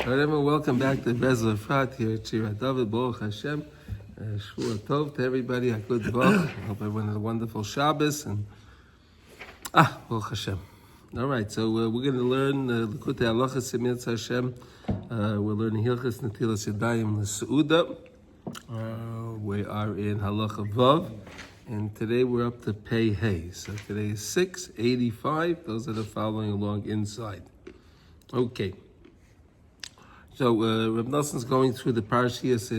Hello, everyone. Welcome back to Breslov Efrat here at Shira David. Baruch Hashem. Shvua Tov to everybody. A good Bach. I hope everyone had a wonderful Shabbos. Baruch Hashem. All right, so we're going to learn Likutey Halachos Simyat Hashem. We're learning Hilchos Netilas Yadayim L'Seuda. We are in Halacha Vav, and today we're up to Pei Hey. So today is 685. Those that are following along inside. Okay. So Reb Noson's going through the parashiyos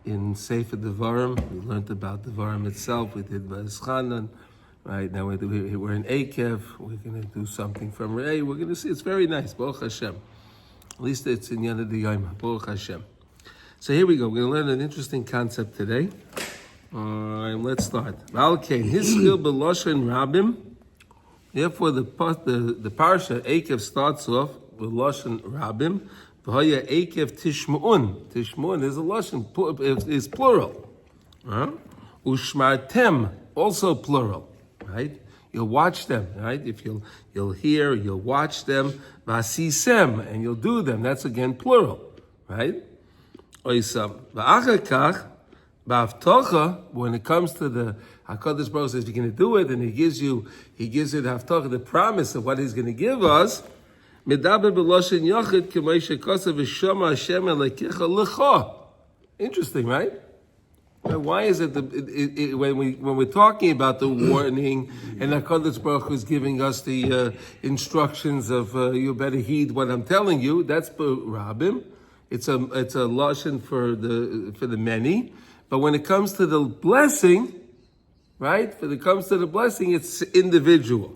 in Sefer Devarim. We learned about Devarim itself. We did V'eschanan. Right now we're in Ekev. We're going to do something from Rei. We're going to see. It's very nice. Baruch Hashem. At least it's in Yonah D'Yoma. Baruch Hashem. So here we go. We're going to learn an interesting concept today. Let's start. Valkein Hiskil B'Loshen Rabim. Therefore, the parasha Ekev starts off with Loshen Rabim. V'haya Ekev Tishmu'un. Tishmu'un is a Loshen, is plural. Ushmartem, also plural. Right? You'll watch them, right? If you'll hear, you'll watch them. Vasisem, and you'll do them. That's again plural, right? Oisam. V'achakach, b'avtocha, when it comes to the HaKadosh Baruch Hu says you're going to do it, and he gives you the haftocha, the promise of what he's going to give us. Medaber b'loshen yochid k'may shekosav v'shoma Hashem elekecha l'cha. Interesting, right? Why is it when we're talking about the warning and HaKadosh Baruch Hu is giving us the instructions of you better heed what I'm telling you? That's Rabim. It's a lashon for the many. But when it comes to the blessing, right? When it comes to the blessing, it's individual.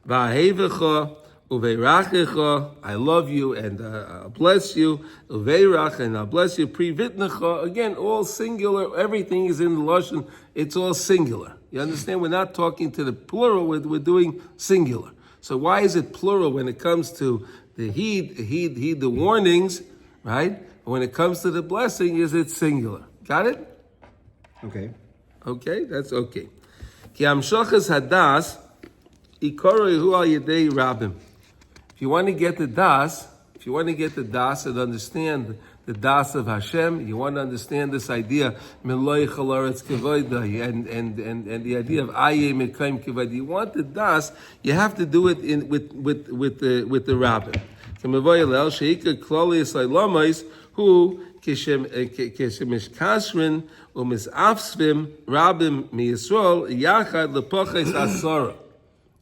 V'ahevecha uveirachecha, I love you and I'll bless you. Uveirach, and I'll bless you. Privitnecha, again, all singular. Everything is in the lashon. It's all singular. You understand? We're not talking to the plural. We're doing singular. So why is it plural when it comes to the heed the warnings, right? When it comes to the blessing, is it singular? Got it? Okay. Okay, that's okay. Ki amshachas hadas ikoroi hu al yedei rabim. If you want to get the das and understand the das of Hashem, you want to understand this idea miloi chalaretz kevoda and the idea of aye mekayim kevoda. You want the das, you have to do it with the rabbin. Kemavoy elel sheika kloli esaylamais who kishemishkashrin umisafsvim rabim miyisrael yachad lepoches asara.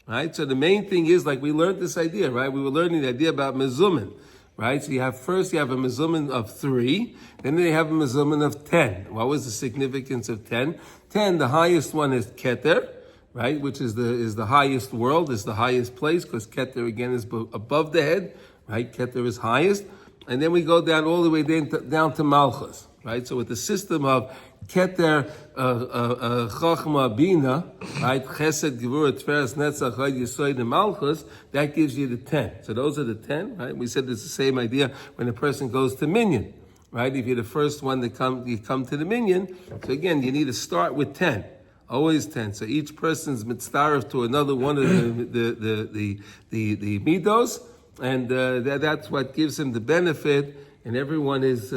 Right? So the main thing is, like we learned this idea, right? We were learning the idea about mezumin, right? So you have a mezumin of 3, then you have a mezumin of 10. What was the significance of 10? 10, the highest one is Keter, right? Which is the highest world, is the highest place, because Keter again is above the head, right? Keter is highest. And then we go down all the way down to Malchus, right? So with the system of Keter, Chachma, Bina, right? Chesed, Gevurah, Tferes, Netzach, Chod, Yisoid, and Malchus, that gives you the 10. So those are the 10, right? We said it's the same idea when a person goes to minyan, right? If you're the first one to you come to the minyan. So again, you need to start with 10. Always 10. So each person's mitzvah to another one of the midos, and that's what gives him the benefit. And everyone is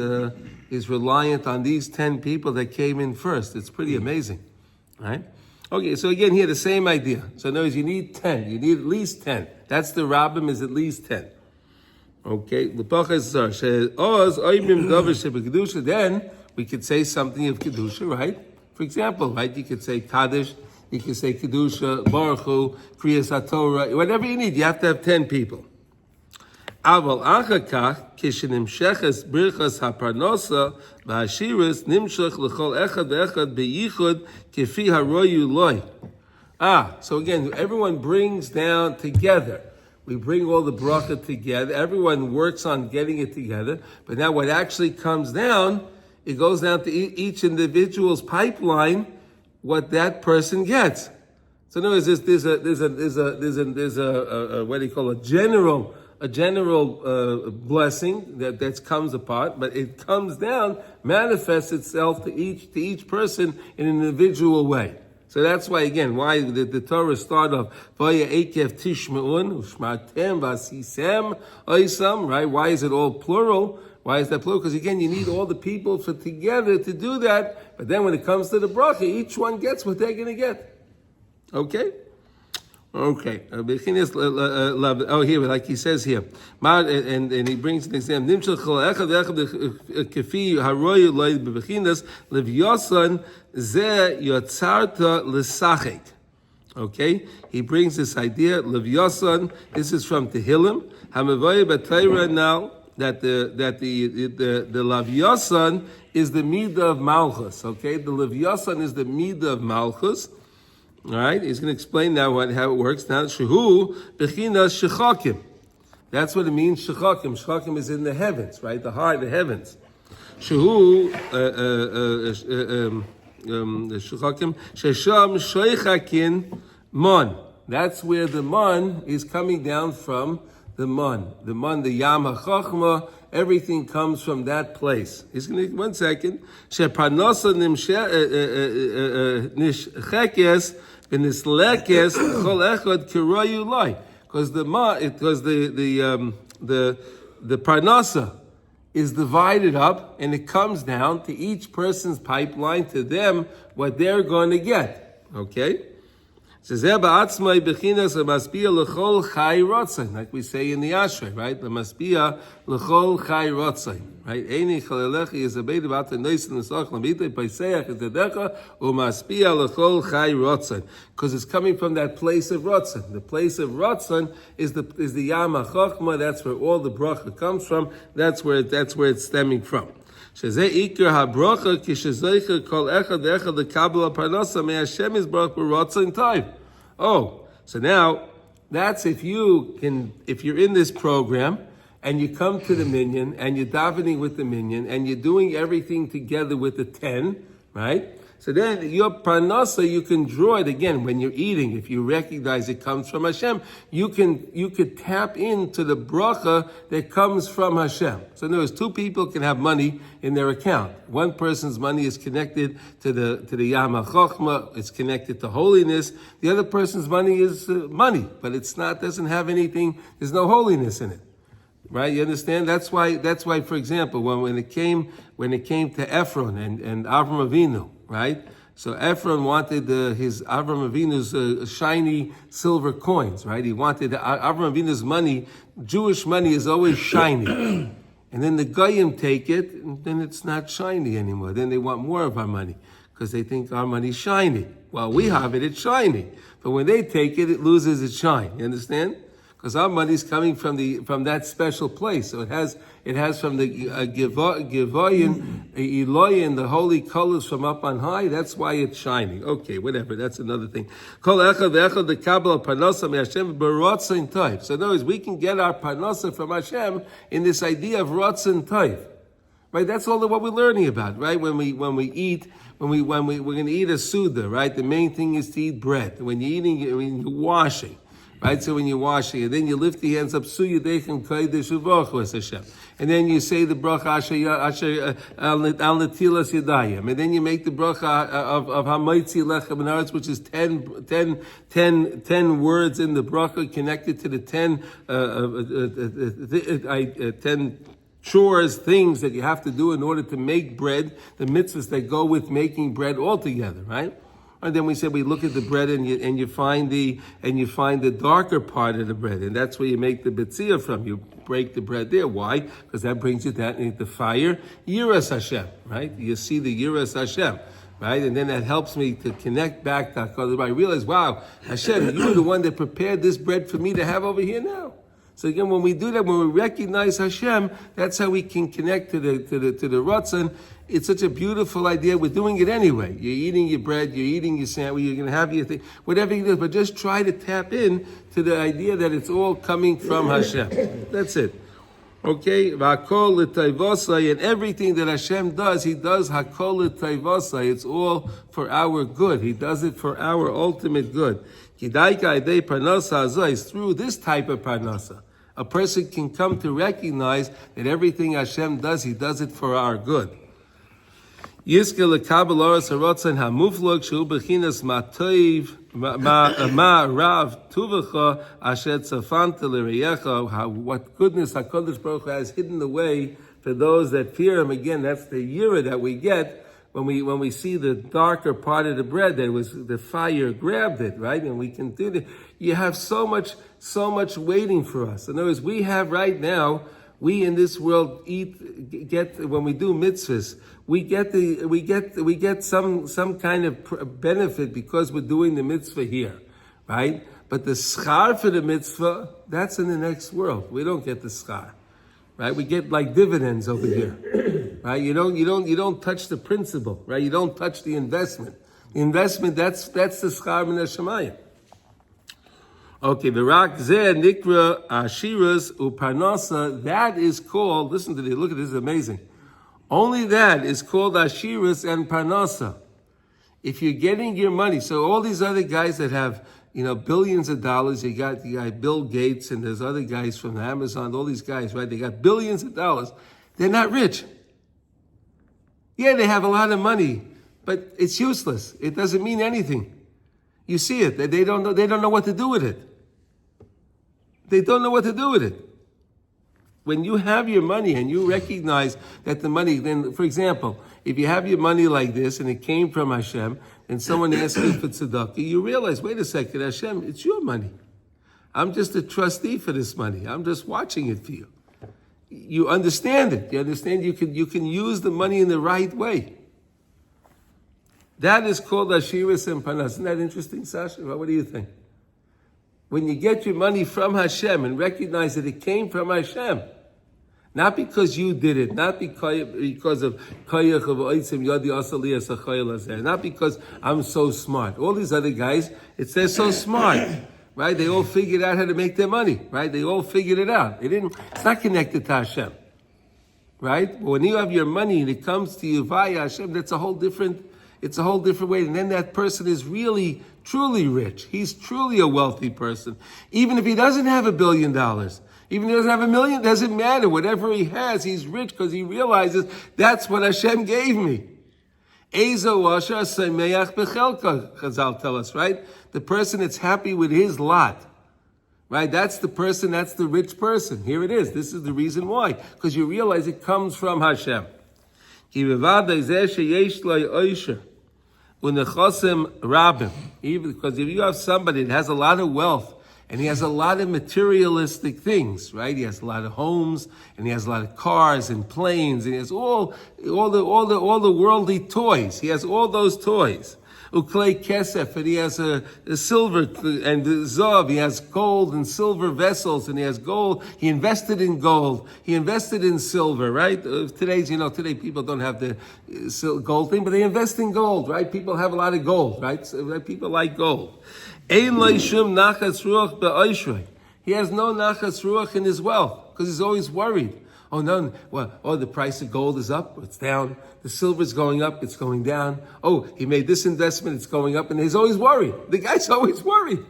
reliant on these 10 people that came in first. It's pretty amazing, right? Okay, so again here the same idea. So in other words, you need 10. You need at least 10. That's the rabbim, is at least 10. Okay, then we could say something of kedusha, right? For example, right? You could say kaddish. You could say kedusha, baruch hu, kriyas haTorah, whatever you need. You have to have 10 people. Aval achakach kishenimsheches birchas haparnosa v'hashiras nimshach l'chol echad ve'echad beyichud kefi haroyu loy. So again, everyone brings down together. We bring all the bracha together. Everyone works on getting it together. But now what actually comes down, it goes down to each individual's pipeline, what that person gets. So in other words, there's a what do you call a general blessing that comes apart, but it comes down, manifests itself to each person in an individual way. So that's why, again, why the Torah started off, Vaya Ekev Tishme'un, Ushmatem Vasisem Oisam, right? Why is it all plural? Why is that plural? Because again, you need all the people together to do that, but then when it comes to the bracha, each one gets what they're going to get. Okay? Okay. Oh, here, like he says here, and he brings an example. Okay, he brings this idea. Levyasan. This is from Tehillim. Hamavoy b'Torah now that the Levyasan is the midah of Malchus. Okay, the Levyasan is the midah of Malchus. All right, he's going to explain now how it works. Now, shehu bechinas shechakim. That's what it means. Shechakim. Shechakim is in the heavens, right? The heart, the heavens. Shehu shechakim shesham shoichakin mon. That's where the mon is coming down from. The mon, the Yam HaChochma, everything comes from that place. He's going to, 1 second. Sheparnosa nishchekes v'nislekes chol echad kiroyu lai. Because the parnasa is divided up and it comes down to each person's pipeline, to them, what they're going to get. Okay? Like we say in the Ashrei, right? The maspia l'chol chai rotzai, right? Eini chalelechi is a beit about the noisin l'soch l'mitei paiseach et dedecha u'maspia l'chol chai rotzai, because it's coming from that place of rotzai. The place of rotzai is the Yam HaChochma. That's where all the bracha comes from. That's where it's stemming from. Shezeh ikar habrocha kishezeicha kol echad echad lekabel parnasa me Hashem is baruch b'rotzin tayv. Oh, so now that's if you're in this program and you come to the minyan and you're davening with the minyan and you're doing everything together with the 10, right? So then your parnasa, you can draw it again when you're eating. If you recognize it comes from Hashem, you could tap into the bracha that comes from Hashem. So in other words, two people can have money in their account. One person's money is connected to the Yam HaChochma, it's connected to holiness. The other person's money is money, but doesn't have anything, there's no holiness in it. Right? You understand? That's why, for example, when it came to Ephron and Avram Avinu, right? So Ephron wanted his Avram Avinu's shiny silver coins, right? He wanted Avram Avinu's money. Jewish money is always shiny. And then the Goyim take it, and then it's not shiny anymore. Then they want more of our money because they think our money's shiny. Well, we have it, it's shiny. But when they take it, it loses its shine. You understand? Because our money is coming from that special place. So it has from the Givoyin, Eloyin, the holy colors from up on high. That's why it's shining. Okay, whatever. That's another thing. So in other words, we can get our parnasa from Hashem in this idea of rotzen toiv. Right? That's all what we're learning about, right? When we're going to eat a suda, right? The main thing is to eat bread. When you're eating, when you're washing. Right, so when you're washing, and then you lift the hands up, Su Yedechem Kodesh U'Baruch Hashem, and then you say the bracha Asher Al Netilas Yadayim, and then you make the bracha of Hamaitzi Lechem Haaretz, which is 10 words in the bracha connected to the 10 chores, things that you have to do in order to make bread, the mitzvahs that go with making bread altogether, right? And then we said we look at the bread and you find the darker part of the bread, and that's where you make the betzia from. You break the bread there. Why? Because that brings you that into the fire. Yiras Hashem, right? You see the Yiras Hashem, right? And then that helps me to connect back to HaKadosh. I realize, wow, Hashem, you're the one that prepared this bread for me to have over here now. So again, when we do that, when we recognize Hashem, that's how we can connect to the Ratzon. It's such a beautiful idea. We're doing it anyway. You're eating your bread, you're eating your sandwich, you're going to have your thing, whatever you do. But just try to tap in to the idea that it's all coming from Hashem. That's it. Okay? V'hakol l'tayvosai, and everything that Hashem does, He does hakol l'tayvosai. It's all for our good. He does it for our ultimate good. Kidaika idei parnasa hazai, is through this type of parnasa. A person can come to recognize that everything Hashem does, He does it for our good. Yizke lekabel oras harotzen hamuflog shu bechinas matoiv ma rav tuvacha asher tzafanta l'reyecha. What goodness HaKadosh Baruch Hu has hidden away for those that fear Him. Again, that's the yira that we get when we see the darker part of the bread. That was the fire grabbed it, right? And we can do that. You have so much waiting for us. In other words, we have right now. We in this world get when we do mitzvahs, we get some kind of benefit because we're doing the mitzvah here, right? But the schar for the mitzvah, that's in the next world. We don't get the schar, right? We get like dividends over here, right? You don't touch the principle, right? You don't touch the investment. The investment, that's the schar min hashamayim. Okay, v'rak zeh nikra ashiras uparnasa. That is called. Listen to this. Look at this. Is amazing. Only that is called ashiras and parnasa. If you're getting your money, so all these other guys that have billions of dollars, you got Bill Gates and there's other guys from Amazon. All these guys, right? They got billions of dollars. They're not rich. Yeah, they have a lot of money, but it's useless. It doesn't mean anything. You see it. They don't know. They don't know what to do with it. They don't know what to do with it. When you have your money and you recognize that the money, then, for example, if you have your money like this and it came from Hashem and someone asks you for tzedakah, you realize, wait a second, Hashem, it's your money. I'm just a trustee for this money. I'm just watching it for you. You understand it. You understand you can use the money in the right way. That is called Ashiras and Panas. Isn't that interesting, Sasha? What do you think? When you get your money from Hashem and recognize that it came from Hashem, not because you did it, not because of koyach of oitzim yadi asali asachayel, not because I'm so smart. All these other guys, they're so smart, right? They all figured out how to make their money, right? They all figured it out. It's not connected to Hashem, right? But when you have your money and it comes to you via Hashem, it's a whole different way. And then that person is really, truly rich. He's truly a wealthy person. Even if he doesn't have $1 billion, even if he doesn't have $1 million, doesn't matter. Whatever he has, he's rich because he realizes that's what Hashem gave me. Chazal tell us, right? The person that's happy with his lot, right? That's the person, that's the rich person. Here it is. This is the reason why. Because you realize it comes from Hashem. Because if you have somebody that has a lot of wealth and he has a lot of materialistic things, right? He has a lot of homes and he has a lot of cars and planes and he has all the worldly toys. He has all those toys. Uklei kesef, and he has a silver and zav. He has gold and silver vessels, and he has gold. He invested in gold. He invested in silver, right? Today people don't have the gold thing, but they invest in gold, right? People have a lot of gold, right? So, people like gold. Ein lo shum nachas ruach be'oishrei. He has no nachas ruach in his wealth because he's always worried. Oh no! The price of gold is up, it's down. The silver is going up, it's going down. Oh, he made this investment, it's going up, and he's always worried. The guy's always worried.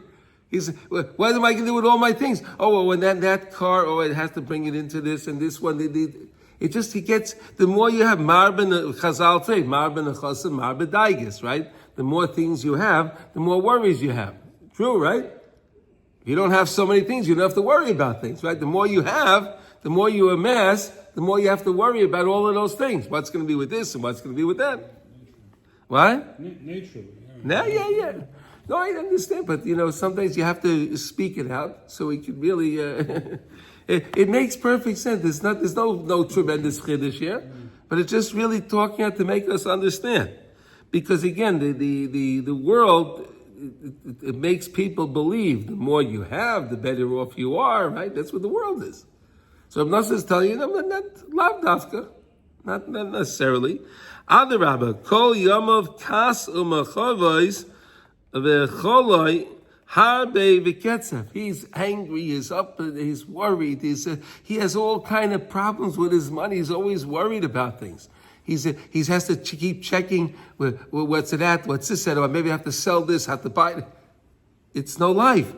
What am I going to do with all my things? Oh, well, when that car, it has to bring it into this and this one. He gets, the more you have, Chazal say, marben achasim, marben daiges, right? The more things you have, the more worries you have. True, right? If you don't have so many things, you don't have to worry about things, right? The more you have, the more you amass, the more you have to worry about all of those things. What's going to be with this and what's going to be with that? What? Naturally. Yeah. No, I understand, but sometimes you have to speak it out so we can really. It makes perfect sense. There's no tremendous chiddush here, but it's just really talking out to make us understand, because again, the world. It makes people believe the more you have, the better off you are, right? That's what the world is. So Rav Nosson is telling you, not lav dafka, not necessarily. Adarabba, kol yamav kas umachavos v'choloi harbe v'ketzav. He's angry, he's up, he's worried, he has all kind of problems with his money. He's always worried about things. He has to keep checking, what's it at, what's this at, or maybe I have to sell this, have to buy it. It's no life.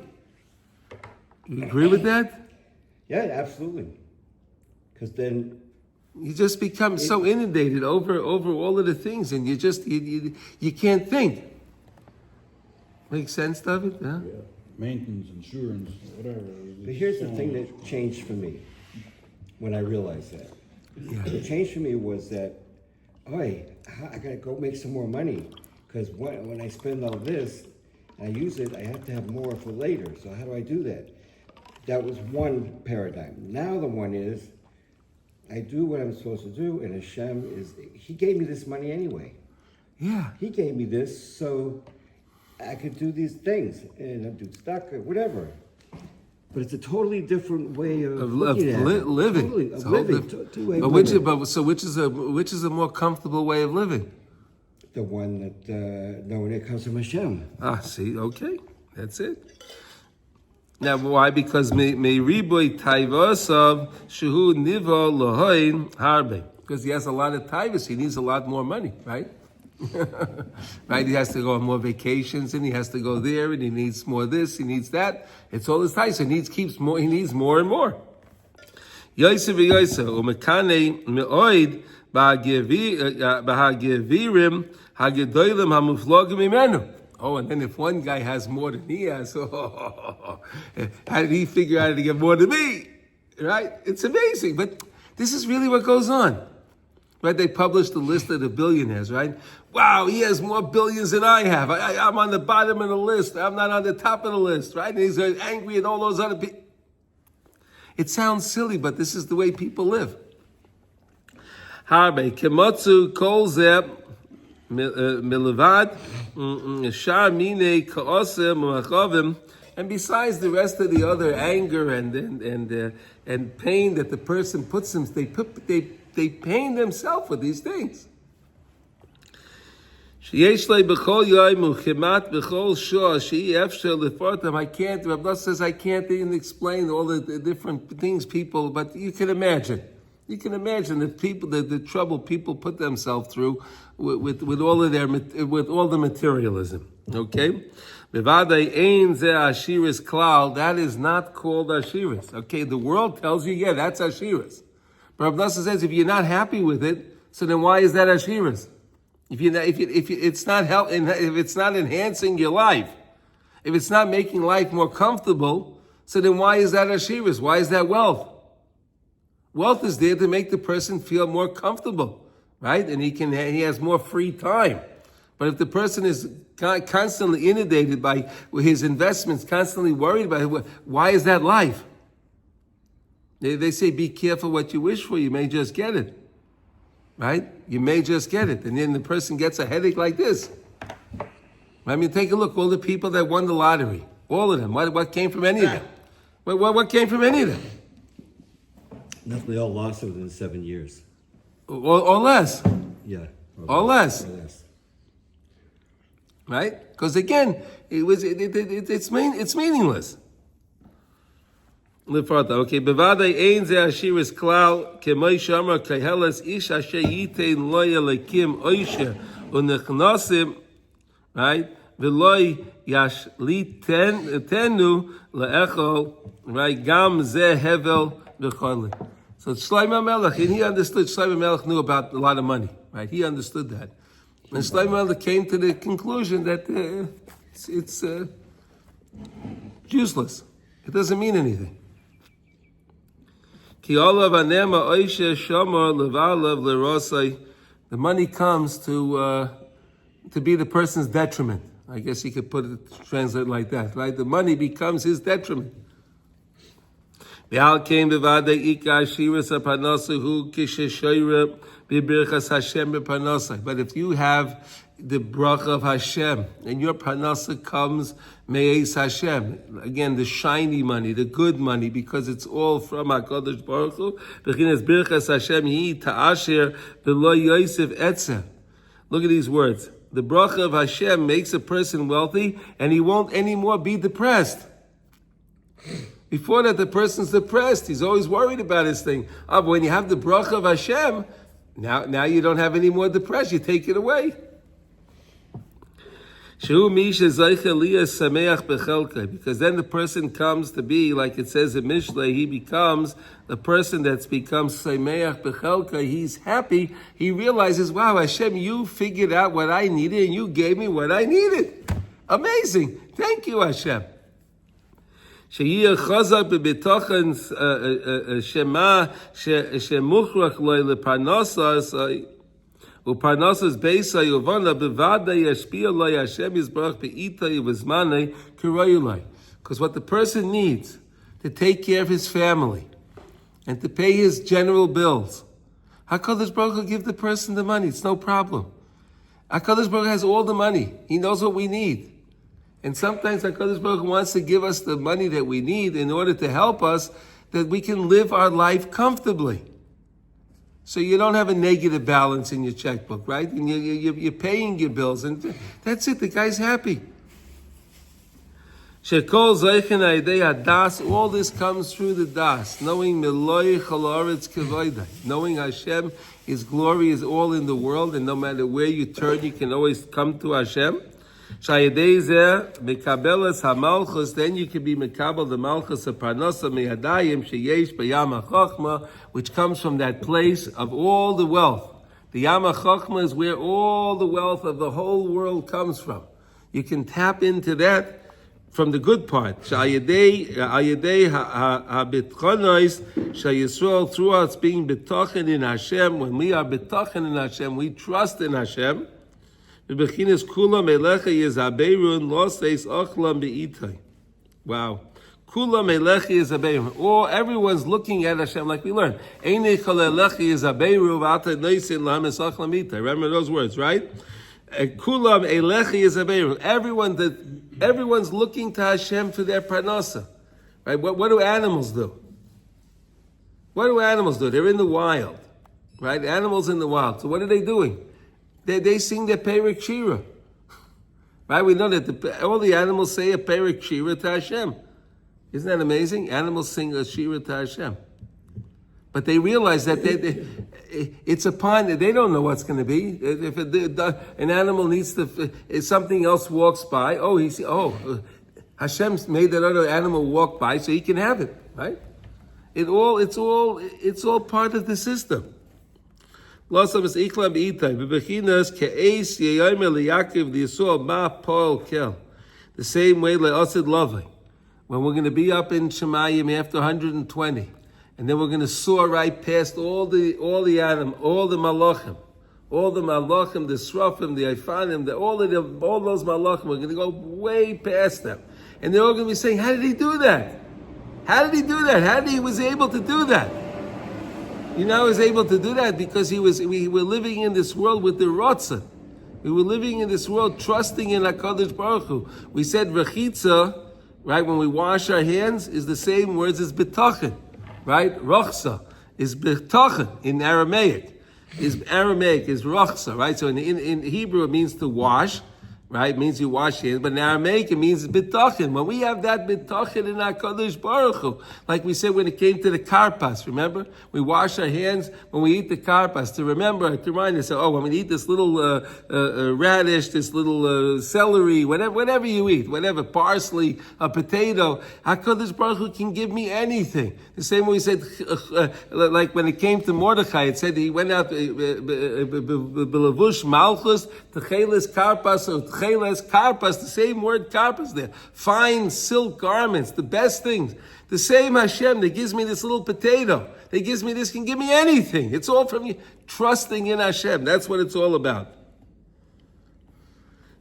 You agree with that? Yeah, absolutely. Because then You just become so inundated over all of the things, and you can't think. Makes sense, David? Yeah. Maintenance, insurance, whatever. But here's the thing that changed for me when I realized that. Yeah. What changed for me was that, I gotta go make some more money, because when I spend all this, and I use it, I have to have more for later. So how do I do that? That was one paradigm. Now the one is, I do what I'm supposed to do, and Hashem He gave me this money anyway. Yeah. He gave me this so I could do these things, and I'd do stock or whatever. But it's a totally different way of looking at it. Living. Totally, It's of a whole living. which is a more comfortable way of living? The one that knowing it comes from Hashem. See, okay, that's it. Now, why? Because me riboy taivasav shehu nivo lohoin harbe. Because he has a lot of taivas, he needs a lot more money, right? Right? He has to go on more vacations, and he has to go there, and he needs more this, he needs that. It's all his taivas. He needs more and more. Yosef v'Yosef umekane meoid b'hagevirim hagedolim hamuflogim imenu. Oh, and then if one guy has more than he has, how did he figure out how to get more than me? Right? It's amazing, but this is really what goes on. Right? They published a list of the billionaires, right? Wow, he has more billions than I have. I'm on the bottom of the list. I'm not on the top of the list, right? And he's angry at all those other people. It sounds silly, but this is the way people live. Harbe, kemotzu kol zeh milavad shar mine kaosem u'achavim. And besides the rest of the other anger and pain that the person puts them, they pain themselves with these things. I can't, Rabbi says I can't even explain all the different things people, but you can imagine. You can imagine the trouble people put themselves through with all the materialism. Okay? That is not called Ashiris. Okay, the world tells you, that's Ashiris. But Rabbi says if you're not happy with it, so then why is that Ashiris? If it's not enhancing your life, if it's not making life more comfortable, so then why is that Ashiris? Why is that wealth? Wealth is there to make the person feel more comfortable, right? And he has more free time. But if the person is constantly inundated by his investments, constantly worried about why is that life? They say, be careful what you wish for, you may just get it. Right? You may just get it. And then the person gets a headache like this. I mean, take a look, all the people that won the lottery, all of them, what came from any of them? What came from any of them? Nothing, they all lost it within 7 years. Or less. Yeah. Or less. Or less. Right? Because again, it's meaningless. Okay, bevadei ein ze ashiris klal kemay shamar kahelas ish asher yitein lo yelekim oisha unechnasim, right? Veloy yashlitenu leechol, right? Gam ze hevel v'choli. So Shlomo Melech, and he understood. Shlomo Melech knew about a lot of money, right? He understood that, and Shlomo Melech came to the conclusion that it's useless. It doesn't mean anything. The money comes to be the person's detriment. I guess you could translate like that, right? The money becomes his detriment. But if you have the bracha of Hashem, and your parnasa comes me'ez Hashem. Again, the shiny money, the good money, because it's all from HaKadosh Baruch Hu. B'chinas birchas Hashem hi ta'asher v'lo yosef etzeh. Look at these words. The bracha of Hashem makes a person wealthy, and he won't anymore be depressed. Before that, the person's depressed. He's always worried about his thing. But when you have the bracha of Hashem, now you don't have any more depression. You take it away. Because then the person comes to be, like it says in Mishlei, he becomes the person that's becomes Sameach Bechelka. He's happy. He realizes, wow, Hashem, you figured out what I needed and you gave me what I needed. Amazing. Thank you, Hashem. שיהיה חזק בביטחון שמה שמוכרח לו לפרנסס ופרנסס בייסה יובנה בוודאי ישפיע לו השם יזברך בעיתו ובזמני כראוי לו. Because what the person needs to take care of his family and to pay his general bills, HaKadosh Baruch Hu give the person the money. It's no problem. HaKadosh Baruch Hu has all the money. He knows what we need. And sometimes HaKadosh Baruch Hu wants to give us the money that we need in order to help us that we can live our life comfortably. So you don't have a negative balance in your checkbook, right? And you're paying your bills, and that's it. The guy's happy. Shekol Zeichen Aidei Hadas, all this comes through the Das, knowing Meloi Chalaretz Kevoidai, knowing Hashem, His glory is all in the world, and no matter where you turn, you can always come to Hashem. Shayedei Zeh Mekabelas HaMalchus, then you can be Mekabel the Malchus of Parnasa Mehadayim Sheyesh B'Yam HaChochma, which comes from that place of all the wealth. The Yam HaChochma is where all the wealth of the whole world comes from. You can tap into that from the good part. Shayedei HaBitchonois Shayisrael, through us being betochen in Hashem, when we are betochen in Hashem, we trust in Hashem. Wow. Kula melechi is abeirun. Or everyone's looking at Hashem like we learned. Remember those words, right? Kulam elechi is abeirun. Everyone's looking to Hashem for their parnasa. Right? What do animals do? What do animals do? They're in the wild. Right? Animals in the wild. So what are they doing? They sing their Perek Shira. Right? We know that all the animals say a Perek Shira to Hashem. Isn't that amazing? Animals sing a Shira to Hashem. But they realize that it's upon, they don't know what's going to be. If an animal needs to, if something else walks by, Hashem made that other animal walk by so he can have it, right? It's all part of the system. The same way le'asid loving. When we're going to be up in Shemayim after 120, and then we're going to soar right past all the animal, all the malachim, the srafim, the ifanim, all those malachim. We're going to go way past them, and they're all going to be saying, "How did he do that? How did he do that? How did he was able to do that?" You know, he was able to do that because we were living in this world with the Ratzah. We were living in this world trusting in HaKadosh Baruch Hu. We said Rechitza, right, when we wash our hands, is the same words as B'tachin, right? Rochsa is B'tachin in Aramaic. Is Rochsa, right? So in Hebrew it means to wash, right? It means you wash your hands. But in Aramaic it means B'tachin. When we have that B'tachin in HaKadosh Baruch Hu, like we said when it came to the karpas, remember? We wash our hands when we eat the karpas to remind us, when we eat this little radish, this little celery, whatever you eat, whatever, parsley, a potato, HaKadosh Baruch Hu can give me anything. The same way we said, like when it came to Mordechai, it said he went out, B'levush malchus, Techeles karpas, or Techeles karpas, the same word karpas there. Fine silk garments, the best things. The same Hashem that gives me this little potato, that gives me this, can give me anything. It's all from you. Trusting in Hashem. That's what it's all about.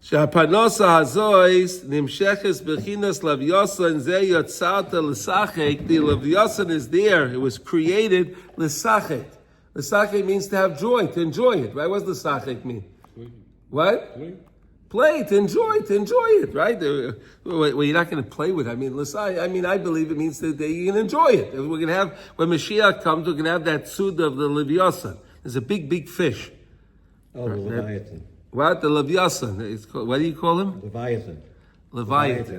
Shapanosa hazois nimsheches bechinas lavyosan ze yotzarta l'sachek. The lavyosan is there. It was created l'sachek. L'sachek means to have joy, to enjoy it, right? What does l'sachek mean? What? Play, to enjoy it, right? Well, you're not going to play with it. I I believe it means that you can enjoy it. We're going to have, when Mashiach comes, we're going to have that suda of the Leviosan. There's a big, big fish. Oh, the Leviathan. What? The Leviosan. What do you call him? Leviathan.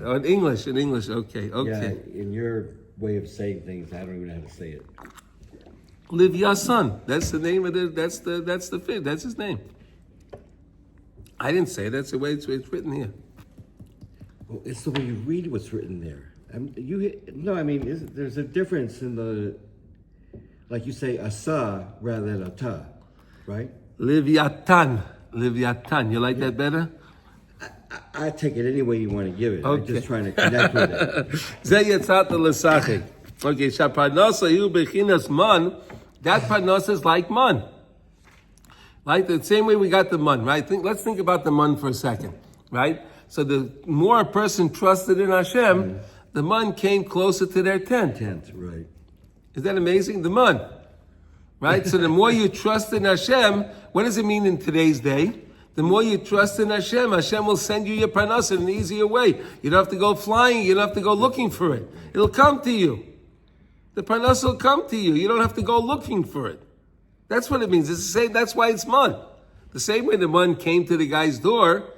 Oh, in English, okay. Yeah, in your way of saying things, I don't even know how to say it. Leviosan. That's the name of that's the fish. That's his name. I didn't say it. That's the way it's written here. Oh, it's the way you read what's written there. There's a difference in the, like you say, asa rather than ata, right? Livyatan. You like that better? I take it any way you want to give it. Okay. I'm just trying to connect with it. Ze yetzat l'sachik. Okay, shaparnasa hu bechinas man. That parnasa is like man. Like the same way we got the man, right? Let's think about the man for a second, right? So the more a person trusted in Hashem, the man came closer to their tent. Right. Is that amazing? The man, right? So the more you trust in Hashem, what does it mean in today's day? The more you trust in Hashem, Hashem will send you your parnasa in an easier way. You don't have to go flying. You don't have to go looking for it. It'll come to you. The parnasa will come to you. You don't have to go looking for it. That's what it means. It's the same. That's why it's man. The same way the man came to the guy's door,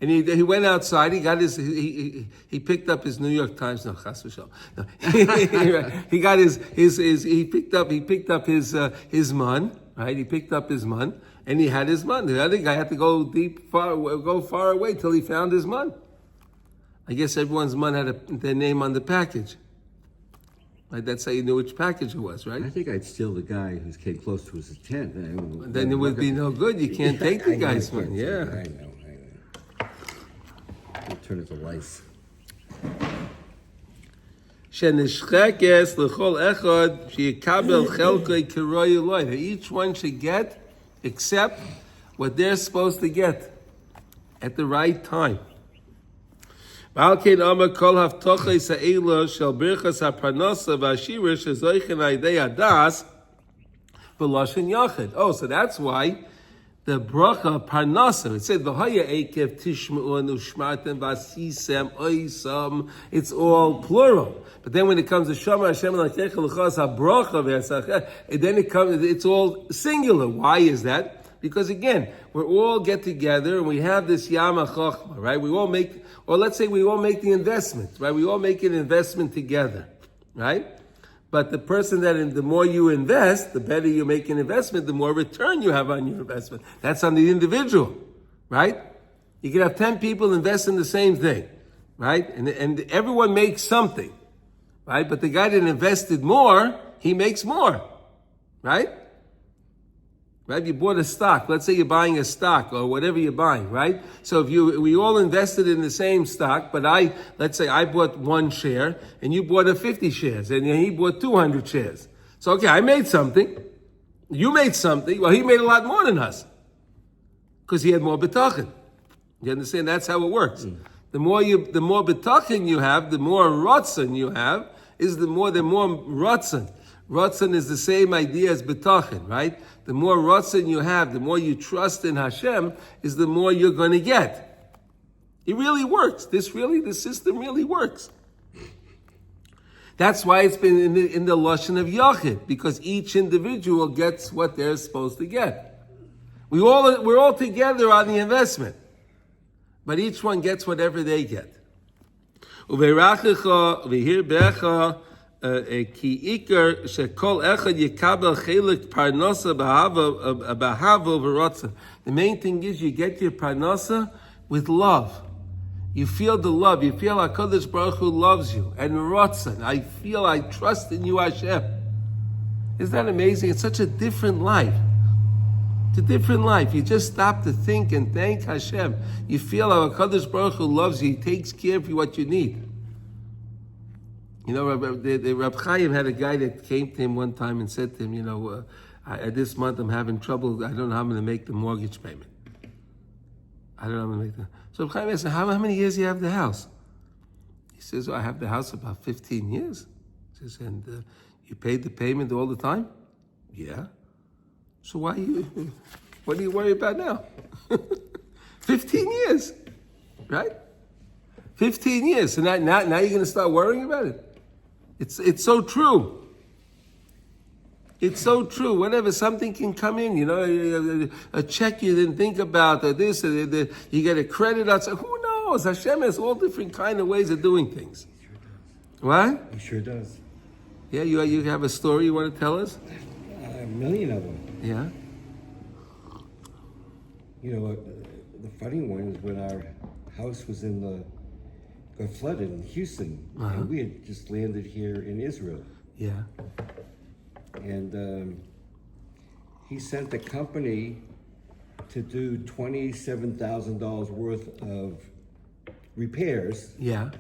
and he went outside. He got his. He picked up his New York Times. No, chas v'shalom. No. He got his. He picked up his man. Right. He picked up his man. And he had his man. The other guy had to go far away till he found his man. I guess everyone's man had their name on the package. Right? That's how you knew which package it was, right? I think I'd steal the guy who came close to his tent. Then it would be no good. You can't take the guy's man. I Yeah. know. I'll turn it to lice. Shenishchekes l'chol echad sheyikabel chelkei kiroy eloi. Each one should get except what they're supposed to get at the right time. V'alkein amar kol haftochei sa'ela shel birchas haparnasa v'ashira shezoichen aidei adas v'loshen yachid. Oh, so that's why the bracha parnasa, it said v'haya ekev tishma'u u'shmartem v'asisem oisam. It's all plural. But then when it comes to Shama Hashem Elokecha l'chas habracha v'yasacheh, then it's all singular. Why is that? Because again, we all get together and we have this Yama Chochma, right? We all make the investment, right? We all make an investment together, right? But the person the more you invest, the better you make an investment, the more return you have on your investment. That's on the individual, right? You can have 10 people invest in the same thing, right? And everyone makes something. Right? But the guy that invested more, he makes more. Right? Right? You bought a stock. Let's say you're buying a stock or whatever you're buying, right? So we all invested in the same stock, but let's say I bought 1 share and you bought 50 shares and he bought 200 shares. So okay, I made something. You made something. Well, he made a lot more than us because he had more bitachon. You understand? That's how it works. The more bitachon you have, the more rotzen you have, the more rotzen. Rotzen is the same idea as bitachon, right? The more rotzen you have, the more you trust in Hashem, is the more you're going to get. It really works. The system really works. That's why it's been in the lashon of Yachid, because each individual gets what they're supposed to get. We're all together on the investment, but each one gets whatever they get. Ki ikar shekol echad yikabel chelik parnasa b'hava v'rotza. The main thing is you get your parnasa with love. You feel the love. You feel HaKadosh Baruch Hu loves you. And rotza. I trust in you, Hashem. Isn't that amazing? It's such a different life. It's a different life. You just stop to think and thank Hashem. You feel how HaKadosh Baruch Hu loves you. He takes care of you what you need. You know, Reb Chaim had a guy that came to him one time and said to him, this month I'm having trouble. I don't know how I'm going to make the mortgage payment. I don't know how I'm going to make the... So Reb Chaim asked him, how many years do you have the house? He says, I have the house about 15 years. He says, and you paid the payment all the time? Yeah. So what do you worry about now? 15 years, right? 15 years. So now you're going to start worrying about it. It's so true. It's so true. Whenever something can come in, a check you didn't think about, or this, or you get a credit outside. Who knows? Hashem has all different kind of ways of doing things. He sure does. What? He sure does. Yeah, you have a story you want to tell us? A million of them. Yeah. You know what? The funny one is when our house was in the got flooded in Houston, and we had just landed here in Israel. Yeah. And he sent a company to do $27,000 worth of repairs Yeah.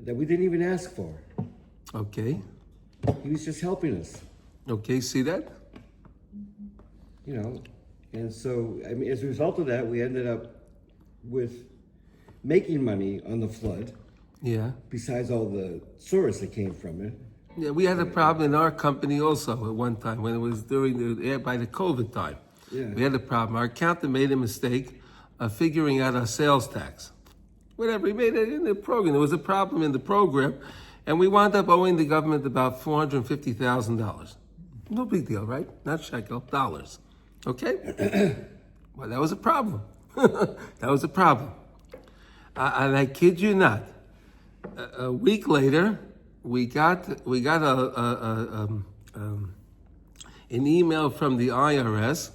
that we didn't even ask for. Okay. He was just helping us, Okay, see that? you know. And so, I mean, as a result of that, we ended up with making money on the flood, Yeah. besides all the tourists that came from it. Yeah, we had a problem in our company also at one time when it was by the COVID time. Yeah. We had a problem. Our accountant made a mistake of figuring out our sales tax. Whatever, he made it in the program. There was a problem in the program, and we wound up owing the government about $450,000. No big deal, right? Not shekel, dollars. Okay? Well, that was a problem. That was a problem. And I kid you not, a week later, we got an email from the IRS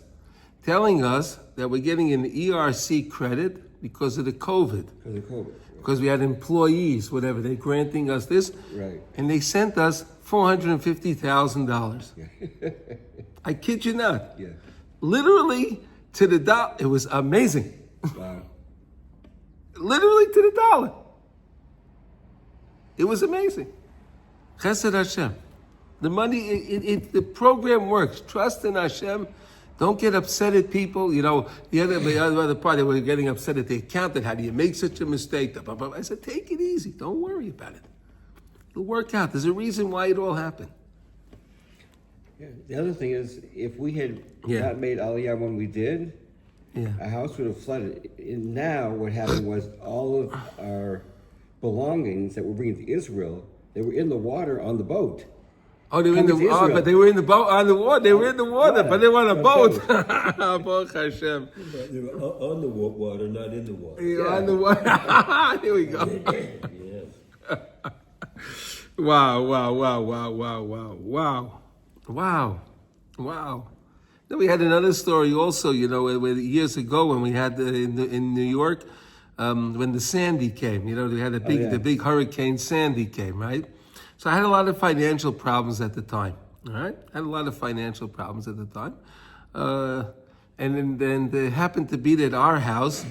telling us that we're getting an ERC credit because of the COVID. Because of COVID. Because we had employees, whatever, they're granting us this. Right. And they sent us $450,000. I kid you not. Yeah. Literally to the dollar. It was amazing. Wow. Literally to the dollar. It was amazing. Chesed Hashem. The money, the program works. Trust in Hashem. Don't get upset at people. You know, the other part, they were getting upset at the accountant. How do you make such a mistake? I said, take it easy. Don't worry about it. It'll work out. There's a reason why it all happened. Yeah. The other thing is, if we had Yeah. not made Aliyah when we did, Yeah. our house would have flooded. And now what happened was all of our belongings that we're bringing to Israel, they were in the water on the boat. Oh, they were in the Coming to water, Israel. but they were in the boat on the water. They were in the water, but they were on a On boat. boat. Baruch Hashem. But they were on the water, not in the water. You're on the water. Here we go. Yes. Wow. Then we had another story also, you know, years ago when we had in New York, when the Sandy came, you know, we had the big hurricane Sandy came, right? So I had a lot of financial problems at the time, all right? I had a lot of financial problems at the time. And then it happened to be that our house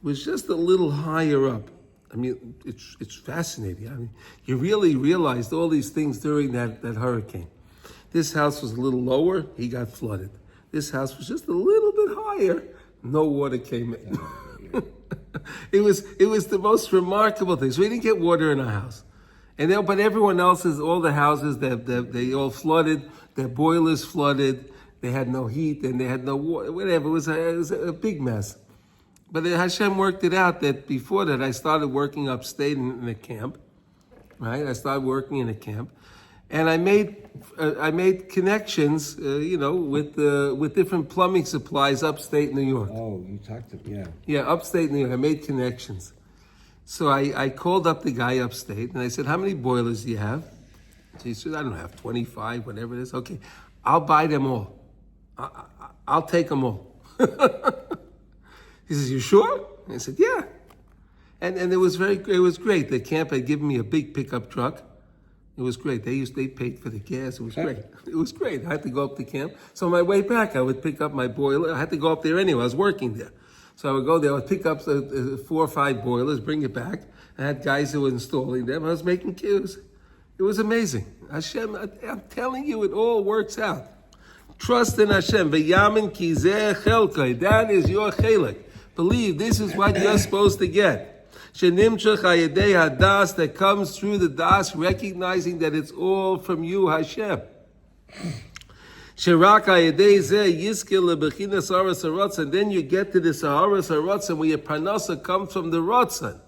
was just a little higher up. I mean, it's fascinating. I mean, you really realized all these things during that hurricane. This house was a little lower, he got flooded. This house was just a little bit higher, no water came in. It was the most remarkable thing. So we didn't get water in our house. But everyone else's, all the houses, they all flooded, their boilers flooded, they had no heat and they had no water, whatever. It was a big mess. But Hashem worked it out that before that I started working upstate in a camp, right? I started working in a camp. And I made connections, you know, with different plumbing supplies upstate New York. Oh, you talked to, yeah. Yeah, upstate New York. I made connections. So I called up the guy upstate and I said, how many boilers do you have? So he said, I don't have 25, whatever it is. Okay, I'll buy them all. I'll take them all. He says, you sure? I said, yeah. And it was great. The camp had given me a big pickup truck. It was great. They paid for the gas. It was great. It was great. I had to go up to camp. So on my way back, I would pick up my boiler. I had to go up there anyway. I was working there. So I would go there, I would pick up 4 or 5 boilers, bring it back. I had guys who were installing them. I was making cues. It was amazing. Hashem, I'm telling you, it all works out. Trust in Hashem. V'yamin ki zeh chelkai. That is your chelik. Believe this is what you're supposed to get. Shenimchach hayedei hadas, that comes through the das, recognizing that it's all from you, Hashem. Shirak hayedei zeh yizkil lebechinas aras harotzen. Then you get to this aras harotzen where your parnasa comes from the rotzen.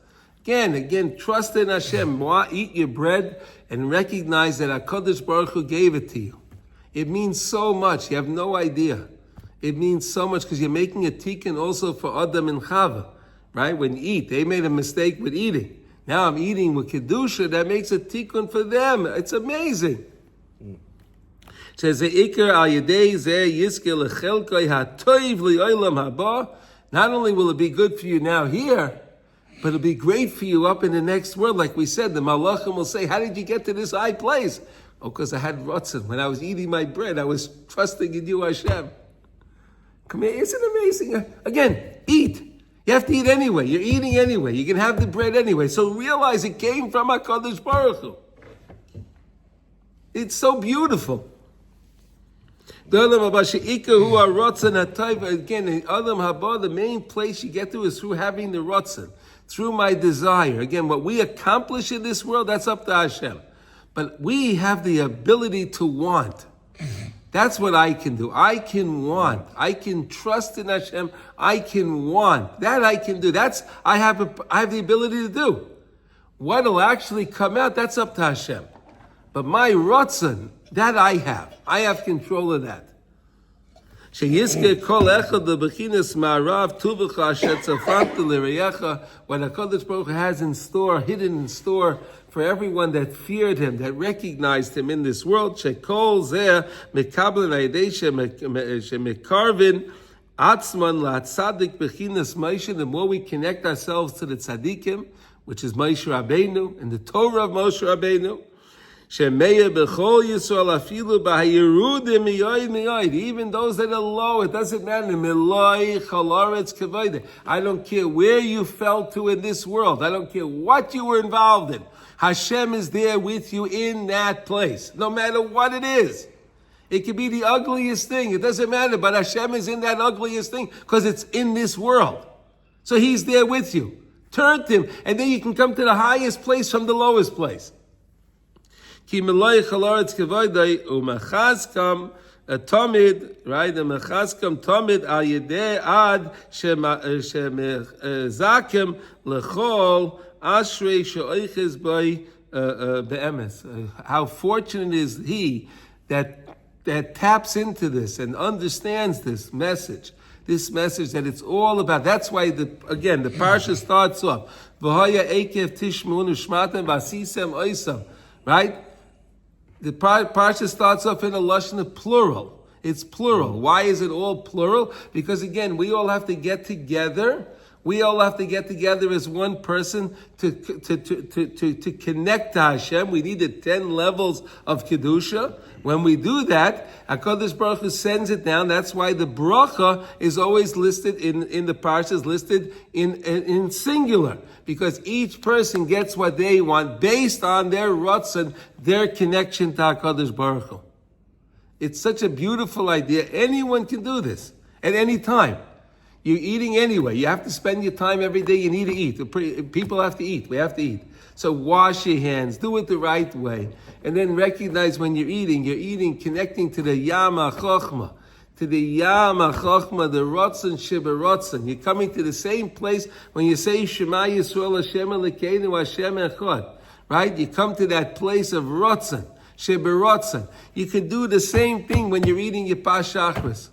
Again, trust in Hashem. Eat your bread and recognize that HaKadosh Baruch Hu gave it to you. It means so much. You have no idea. It means so much because you're making a tikkun also for Adam and Chava, right? When you eat, they made a mistake with eating. Now I'm eating with Kedusha. That makes a tikkun for them. It's amazing. It says, not only will it be good for you now here, But it'll be great for you up in the next world. Like we said, the Malachim will say, how did you get to this high place? Oh, because I had rotzen. When I was eating my bread, I was trusting in you, Hashem. Come here, isn't it amazing? Again, eat. You have to eat anyway. You're eating anyway. You can have the bread anyway. So realize it came from HaKadosh Baruch Hu. It's so beautiful. Again, the Adam Haba, the main place you get to is through having the rotzen, through my desire. Again, what we accomplish in this world, that's up to Hashem. But we have the ability to want. That's what I can do. I can want. I can trust in Hashem. I can want. That I can do. I have the ability to do. What'll actually come out, that's up to Hashem. But my rotzen, that I have. I have control of that. What HaKadosh Baruch Hu has in store, hidden in store for everyone that feared Him, that recognized Him in this world. The more we connect ourselves to the tzaddikim, which is Moshe Rabbeinu, and the Torah of Moshe Rabbeinu, even those that are low, it doesn't matter. I don't care where you fell to in this world. I don't care what you were involved in. Hashem is there with you in that place, no matter what it is. It could be the ugliest thing. It doesn't matter, but Hashem is in that ugliest thing because it's in this world. So He's there with you. Turn to Him, and then you can come to the highest place from the lowest place. Ki meloich halaretz kevoidai umachazkam tamid, right? Umachazkam tamid al yedei ad shemezakem lechol ashrei sheoiches by be'emes. How fortunate is he that taps into this and understands this message that it's all about. That's why the parsha starts off v'haya ekev tishmun u'shmatem v'asisem oisam, right? The parsha starts off in a lashon of plural. It's plural. Why is it all plural? Because again, we all have to get together. We all have to get together as one person to connect to Hashem. We need the 10 levels of Kedusha. When we do that, HaKadosh Baruch Hu sends it down. That's why the bracha is always listed in the parsha, is listed in singular. Because each person gets what they want based on their ratzon, their connection to HaKadosh Baruch Hu. It's such a beautiful idea. Anyone can do this at any time. You're eating anyway. You have to spend your time every day. You need to eat. People have to eat. We have to eat. So wash your hands. Do it the right way. And then recognize when you're eating connecting to the Yama Chochma. To the Yama Chochma, the Rotzen Sheba Rotzen. You're coming to the same place when you say Shema Yisrael Hashem Elokeinu Hashem Echad. Right? You come to that place of Rotzen. Sheba Rotzen. You can do the same thing when you're eating your Pas Shachris.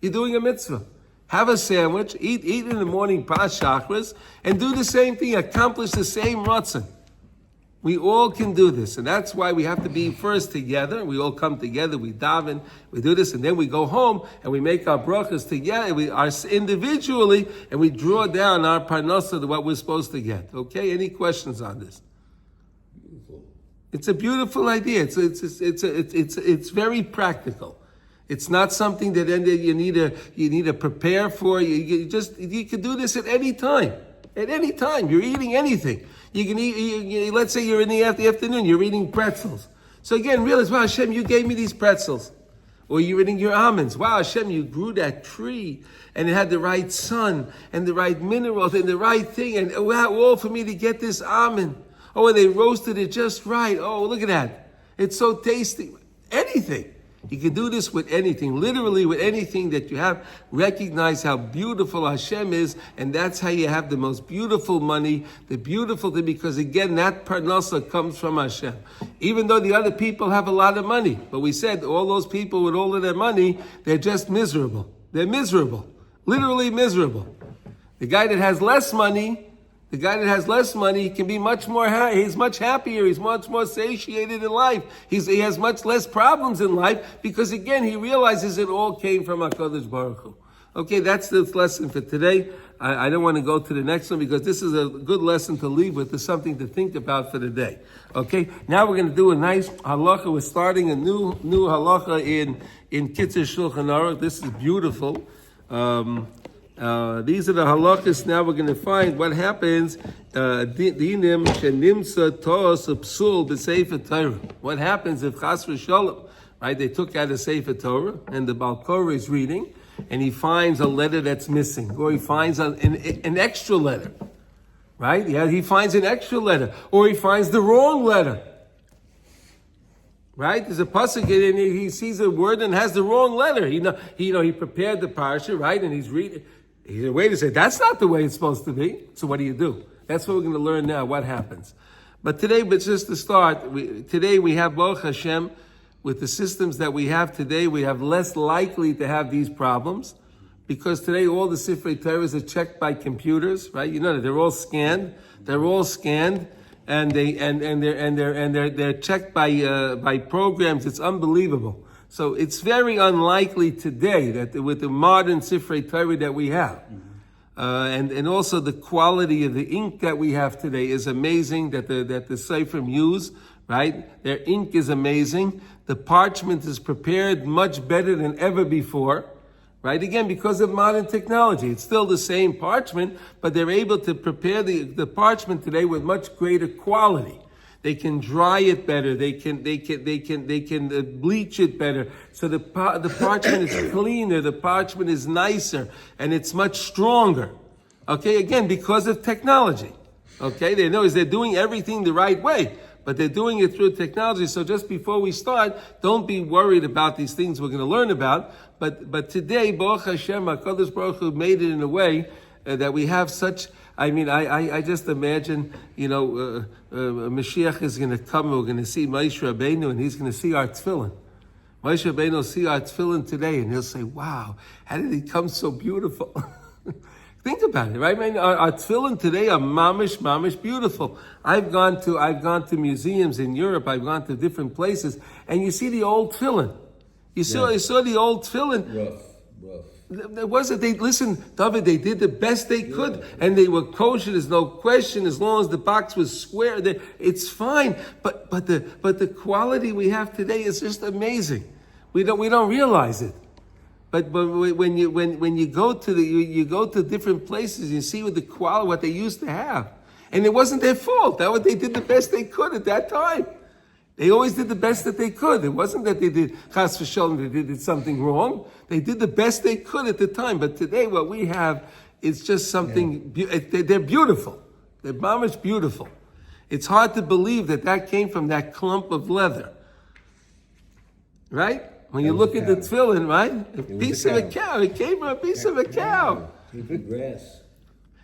You're doing a mitzvah. Have a sandwich, eat in the morning Pas Shachris, and do the same thing, accomplish the same Ratzon. We all can do this, and that's why we have to be first together. We all come together, we daven, we do this, and then we go home, and we make our brachas together, we are individually, and we draw down our parnasa to what we're supposed to get. Okay, any questions on this? It's a beautiful idea. It's very practical. It's not something that you need to prepare for. You can do this at any time. At any time, you're eating anything. You can eat. Let's say you're in the afternoon. You're eating pretzels. So again, realize, wow, Hashem, you gave me these pretzels. Or you're eating your almonds. Wow, Hashem, you grew that tree, and it had the right sun and the right minerals and the right thing, and wow, all for me to get this almond. Oh, and they roasted it just right. Oh, look at that. It's so tasty. Anything. You can do this with anything, literally with anything that you have. Recognize how beautiful Hashem is, and that's how you have the most beautiful money, the beautiful thing, because again, that parnasa comes from Hashem. Even though the other people have a lot of money, but we said all those people with all of their money, they're just miserable. They're miserable, literally miserable. The guy that has less money, can be much more he's much happier, he's much more satiated in life. He has much less problems in life because again, he realizes it all came from HaKadosh Baruch Hu. Okay, that's the lesson for today. I don't want to go to the next one because this is a good lesson to leave with. There's something to think about for the day. Okay, now we're going to do a nice halacha. We're starting a new halacha in Kitzur Shulchan Aruch. This is beautiful. These are the halachas. Now we're going to find what happens. Dinim shenimsa tos psul b'sefer Torah. What happens if chas v'sholom, right? They took out a sefer Torah and the Baal Korah is reading, and he finds a letter that's missing, or he finds an extra letter, right? Yeah, he finds an extra letter, or he finds the wrong letter, right? There's a pasuk and he sees a word and has the wrong letter. He prepared the parsha, right? And he's reading. He said, wait a second, that's not the way it's supposed to be. So what do? That's what we're going to learn now. What happens? But just to start, today we have Baruch Hashem. With the systems that we have today, we have less likely to have these problems because today all the Sifrei Torahs are checked by computers, right? You know that they're all scanned. And they're checked by programs. It's unbelievable. So it's very unlikely today that with the modern Sifrei Torah that we have, and also the quality of the ink that we have today is amazing. That the Seifrim use, right? Their ink is amazing. The parchment is prepared much better than ever before, right? Again, because of modern technology. It's still the same parchment, but they're able to prepare the parchment today with much greater quality. They can dry it better. They can bleach it better. So the parchment is cleaner. The parchment is nicer, and it's much stronger. Okay, again, because of technology. Okay, they're doing everything the right way. But they're doing it through technology. So just before we start, don't be worried about these things we're going to learn about. But today, Baruch Hashem, HaKadosh Baruch Hu made it in a way that we have such. I mean, I just imagine, Mashiach is going to come. We're going to see Moshe Rabbeinu, and he's going to see our tefillin. Moshe Rabbeinu will see our tefillin today, and he'll say, "Wow, how did he come so beautiful?" Think about it, right? I mean, our tefillin today are mamish beautiful. I've gone to museums in Europe. I've gone to different places, and you see the old tefillin. You saw the old tefillin. Rough. There wasn't. David. They did the best they could, and they were kosher. There's no question. As long as the box was square, it's fine. But the quality we have today is just amazing. We don't realize it. But when you go to different places, you see what they used to have, and it wasn't their fault. They did the best they could at that time. They always did the best that they could. It wasn't that they did chas v'sholom, they did something wrong. They did the best they could at the time. But today, what we have is just something. They're beautiful. They're mamish beautiful. It's hard to believe that came from that clump of leather, right? When you look at the tefillin, right? A piece of a cow. It came from a piece of a cow. Even grass.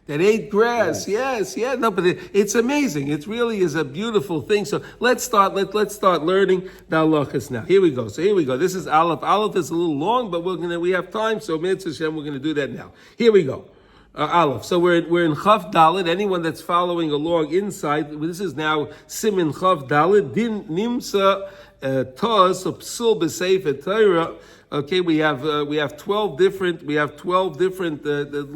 That ate grass. Yes. No, but it's amazing. It really is a beautiful thing. So let's start learning the halachos now. Here we go. This is Aleph. Aleph is a little long, but we have time. So Mitzvah Hashem, we're going to do that now. Here we go. Aleph. So we're in Chav Dalet. Anyone that's following along inside, this is now Simin Chav Dalet. Din Nimsa. Tos of psul b'sefer Torah. Okay, we have 12 different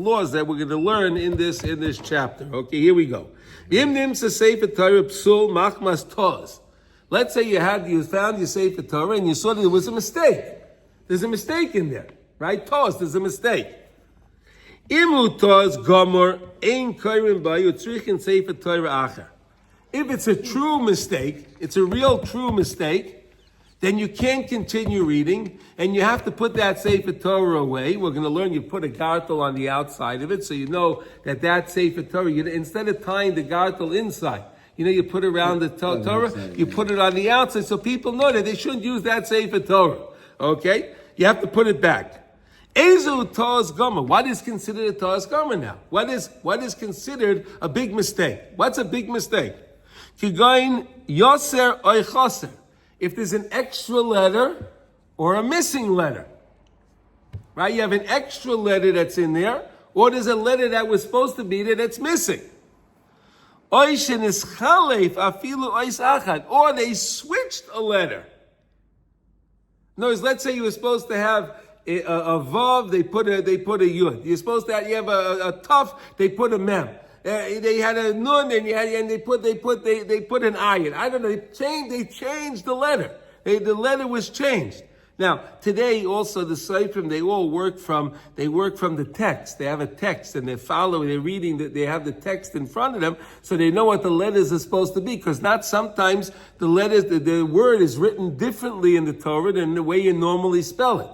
laws that we're going to learn in this chapter. Okay, here we go. Im nimsa sefer Torah psul machmas tos. Let's say you found your sefer Torah and you saw that there was a mistake. There's a mistake in there, right? Tos, there's a mistake. Imu tos gomer ein koyrim bayu tzrichin sefer Torah acher. If it's a true mistake, it's a real true mistake, then you can't continue reading, and you have to put that Sefer Torah away. We're going to learn you put a gartel on the outside of it, so you know that Sefer Torah, instead of tying the gartel inside, you put around the Torah, you put it on the outside, so people know that they shouldn't use that Sefer Torah. Okay? You have to put it back. Ezu Taz Gomer. What is considered a Taz Gomer now? What is considered a big mistake? What's a big mistake? Kigain yoser oy chaser. If there's an extra letter or a missing letter, right? You have an extra letter that's in there, or there's a letter that was supposed to be there that's missing. Oy shenis afilu oys achad, or they switched a letter. In other words, let's say you were supposed to have a vav, they put a yud. You're supposed to you have a tuf, they put a mem. They had a nun and they put an ayin. I don't know. They changed the letter. The letter was changed. Now today also the Seifrim, they all work from the text. They have a text and they're following. They're reading that they have the text in front of them, so they know what the letters are supposed to be. Because not sometimes the word is written differently in the Torah than the way you normally spell it.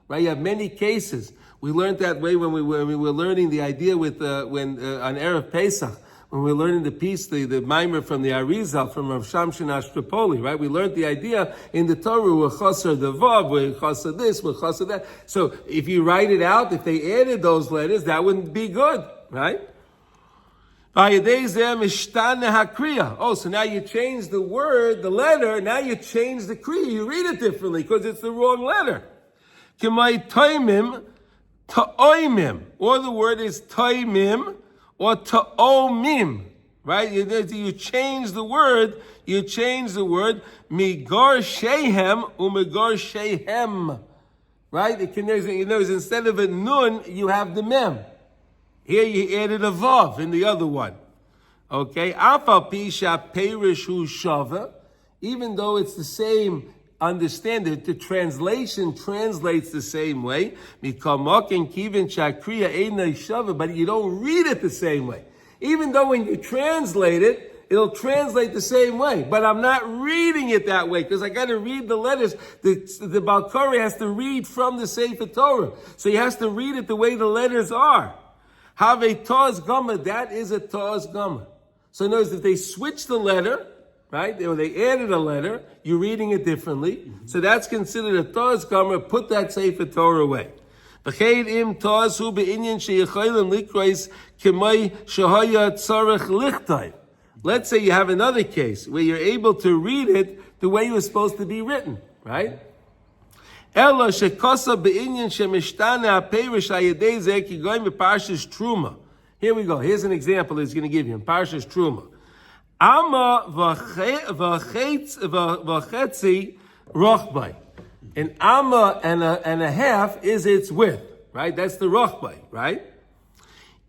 Right? You have many cases. We learned that way when we were learning the idea with on Erev Pesach, when we were learning the piece, the mimer from the Arizal, from Rav Shamshin Ashtropoli, right? We learned the idea in the Torah, we're chaser the vav, we're chaser this, we're chaser that. So if you write it out, if they added those letters, that wouldn't be good, right? Oh, so now you change the word, the letter, now you change the kriya, you read it differently because it's the wrong letter. K'may toimim, ta'oimim, or the word is toimim, or ta'omim, right? You change the word, migar shehem, umigar shehem, right? Instead of a nun, you have the mem. Here you added a vav in the other one. Okay? Afal pisha perish hu shava, even though it's the same, understand it, the translation translates the same way, but you don't read it the same way. Even though when you translate it, it'll translate the same way. But I'm not reading it that way, because I got to read the letters. The Baal Koreh has to read from the Sefer Torah. So he has to read it the way the letters are. Have a Taz Gama, that is a Taz Gama. So notice if they switch the letter, right? Or they added a letter, you're reading it differently. Mm-hmm. So that's considered a Taz Gomer. Put that Sefer Torah away. Let's say you have another case where you're able to read it the way it was supposed to be written, right? Here we go. Here's an example he's going to give you in Parshas Truma. Amma v'chetzi rochbai. An amma and a half is its width, right? That's the rochbai, right?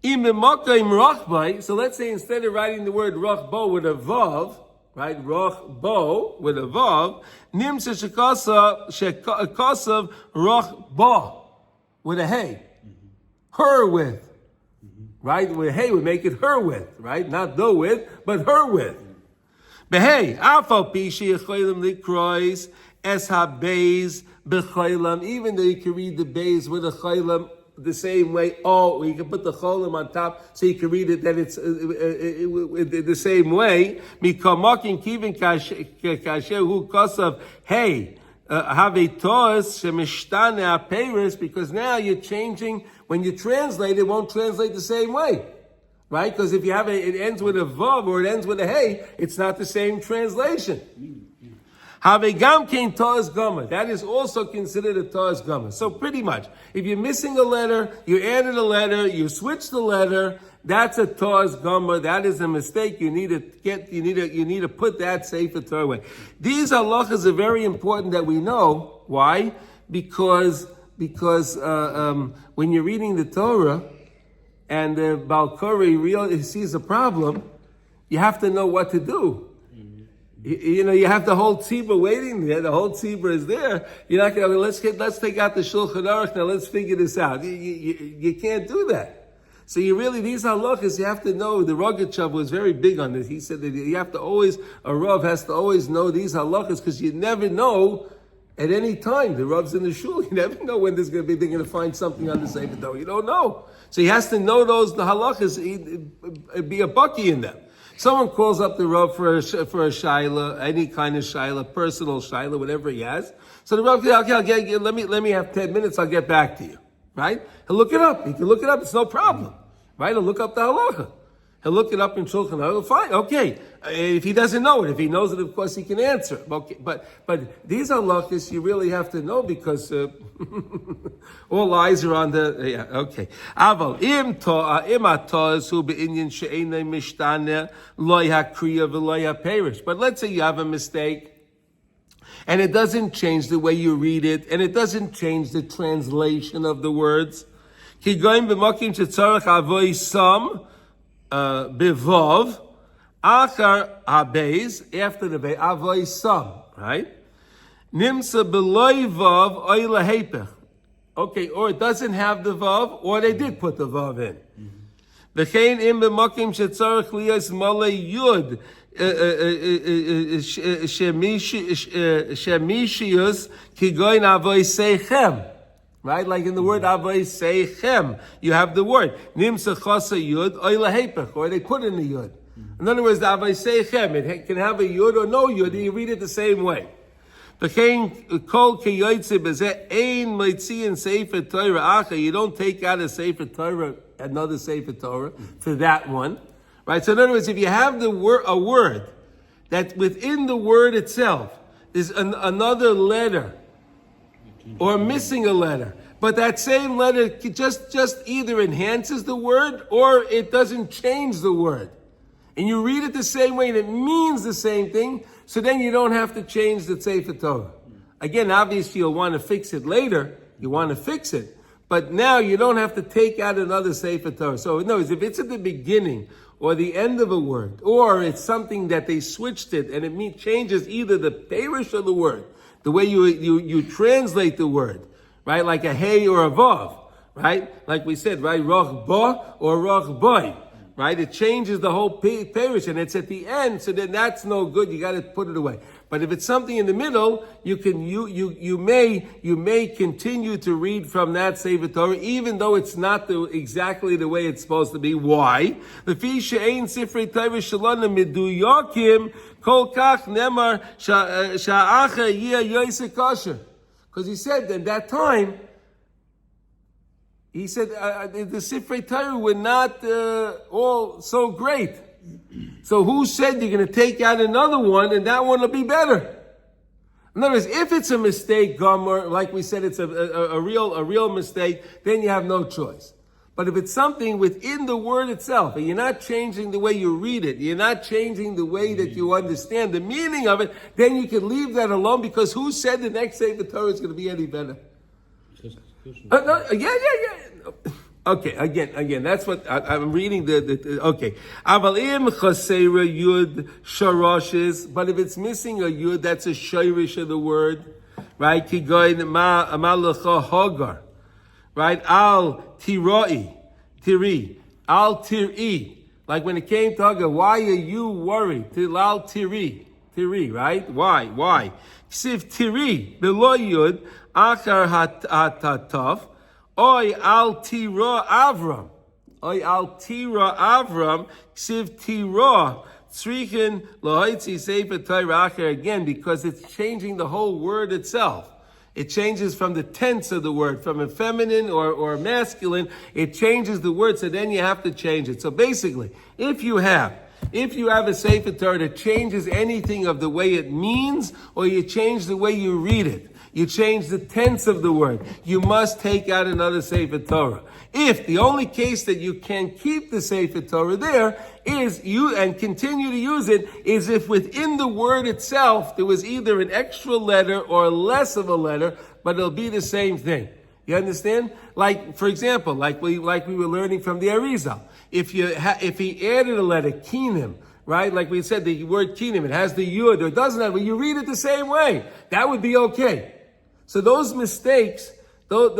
Im rochbai. So let's say instead of writing the word rochbo with a vav, right? Rochbo with a vav, nimsa shekasav rochba with a hey, her width. Right? With hey, we make it her width, right? Not the width, but her width. But hey, afal pishi echoilim likrois es ha-beis b'choilim. Even though you can read the beis with a choilim the same way, you can put the cholim on top so you can read it that it's the same way. Mikamakin kivin kasher hu kosav hey. Have a tos shemishtane aperis, because now you're changing. When you translate, it won't translate the same way, right? Because if you have it ends with a vav or it ends with a hey, it's not the same translation. Have a gam kein tos gama. That is also considered a tos gama. So pretty much, if you're missing a letter, you added a letter, you switched the letter, that's a tos gama. That is a mistake. You need to put that Sefer Torah away. These halachas are very important that we know. Why? Because when you're reading the Torah and the Baal Koreh sees a problem, you have to know what to do. You have the whole tzibur waiting there. The whole tzibur is there. You're not going to, let's take out the Shulchan Aruch now. Let's figure this out. You can't do that. So these halachas, you have to know. The Rogachev was very big on this. He said that a Rav has to always know these halachas, because you never know at any time. The Rav's in the shul. You never know when they're going to find something on the Sefer Torah. You don't know. So he has to know the halachas, be a bucky in them. Someone calls up the Rav for a shaila, any kind of shaila, personal shaila, whatever he has. So the Rav says, okay, let me have 10 minutes, I'll get back to you. Right? He'll look it up. He can look it up, it's no problem. Right? He'll look up the halacha. He'll look it up in Shulchan Aruch. Fine, okay. If he doesn't know it, if he knows it, of course he can answer. Okay, but these halachas you really have to know, because all eyes are on the. Okay. Aval im ataz hu beinyan she'enei mishtane lo hakriya v'lo perish. But let's say you have a mistake, and it doesn't change the way you read it, and it doesn't change the translation of the words. Ki goyim b'mokim shetzarech avoy sam bevov achar habeis, after the beis avoy sam, right? Nimsa beloy vav oy lahepech. Okay, or it doesn't have the vav, or they did put the vav in. V'chein im b'mokim shetzarech liyos malay yud shemishius ki goyin avoy seichem. Right? Like in the word avoy seichem, you have the word. Nimsa chasa yud oy lahepech, or they put in the yud. In other words, the avoy seichem, it can have a yud or no yud, and you read it the same way. You don't take out a Sefer Torah, another Sefer Torah, for that one. Right? So in other words, if you have a word that within the word itself is another letter, or missing a letter, but that same letter just either enhances the word or it doesn't change the word. And you read it the same way and it means the same thing, so then you don't have to change the Sefer Torah. Again, obviously you'll want to fix it later. You want to fix it. But now you don't have to take out another Sefer Torah. So in other words, if it's at the beginning or the end of a word, or it's something that they switched it and it changes either the parish of the word, the way you translate the word, right? Like a hey or a vav, right? Like we said, right? Roch ba or roch boy. Right? It changes the whole parish, and it's at the end, so then that's no good. You got to put it away. But if it's something in the middle, you may continue to read from that Sefer Torah, even though it's not exactly the way it's supposed to be. Why? Because he said at that time, he said the Sifrei Torah were not all so great. So who said you're going to take out another one and that one will be better? In other words, if it's a mistake, Gomer, like we said, it's a real mistake, then you have no choice. But if it's something within the word itself, and you're not changing the way you read it, you're not changing the way that you understand the meaning of it, then you can leave that alone, because who said the next Sefer Torah is going to be any better? Yeah. Okay, again, that's what I'm reading. Okay. Avalim chasera yud sharoshes, but if it's missing a yud, that's a shirish of the word, right? Kigoyin ma'alacha hogar, right? Al tiri, al tiri. Like when it came to Hagar, why are you worried? Al tiri, right? Why? Ksiv tiri below yud. Achar hatataf, oy al tira Avram, ksiv tira, tzrichen lohaitzi sefer Torah achar, again, because it's changing the whole word itself. It changes from the tense of the word, from a feminine or masculine, it changes the word, so then you have to change it. So basically, if you have a Sefer Torah that changes anything of the way it means, or you change the way you read it, you change the tense of the word, you must take out another Sefer Torah. If the only case that you can keep the Sefer Torah there is and continue to use it is if within the word itself there was either an extra letter or less of a letter, but it'll be the same thing. You understand? Like, for example, like we were learning from the Arizal. If he added a letter, kinim, right? Like we said, the word kinim, it has the yud, or it doesn't have, but you read it the same way. That would be okay. So those mistakes, those